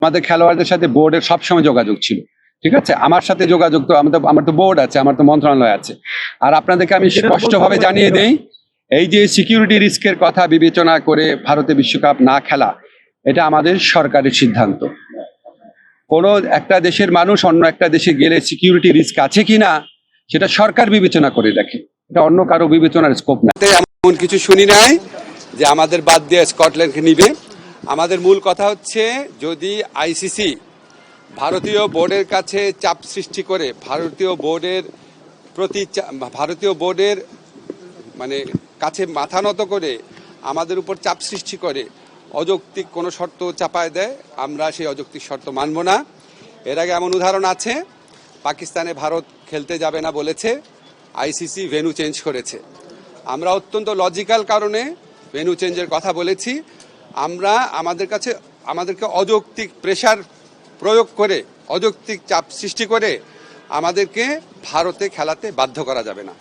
আমাদের খেলোয়াড়দের সাথে বোর্ডের সবসময় যোগাযোগ ছিল, ঠিক আছে। আমার সাথে যোগাযোগ তো আমার তো বোর্ড আছে, আমার তো মন্ত্রণালয় আছে। আর আপনাদেরকে আমি স্পষ্টভাবে জানিয়ে দেই, এই যে সিকিউরিটি রিস্কের কথা বিবেচনা করে ভারতে বিশ্বকাপ না খেলা, এটা আমাদের সরকারের সিদ্ধান্ত। কোনো একটা দেশের মানুষ অন্য একটা দেশে গেলে সিকিউরিটি রিস্ক আছে কিনা সেটা সরকার বিবেচনা করে দেখে, এটা অন্য কারো বিবেচনার স্কোপ না। এমন কিছু শুনি নাই যে আমাদের বাদ দিয়ে স্কটল্যান্ডকে নিবে। আমাদের মূল কথা হচ্ছে, যদি আইসিসি ভারতীয় বোর্ডের কাছে চাপ সৃষ্টি করে, ভারতীয় বোর্ডের মানে কাছে মাথা নত করে আমাদের উপর চাপ সৃষ্টি করে অযৌক্তিক কোনো শর্ত চাপায় দেয়, আমরা সেই অযৌক্তিক শর্ত মানব না। এর আগে এমন উদাহরণ আছে, পাকিস্তানে ভারত খেলতে যাবে না বলেছে, আইসিসি ভেন্যু চেঞ্জ করেছে। আমরা অত্যন্ত লজিক্যাল কারণে ভেন্যু চেঞ্জের কথা বলেছি। আমাদেরকে অযৌক্তিক প্রেসার প্রয়োগ করে, অযৌক্তিক চাপ সৃষ্টি করে আমাদেরকে ভারতে খেলাতে বাধ্য করা যাবে না।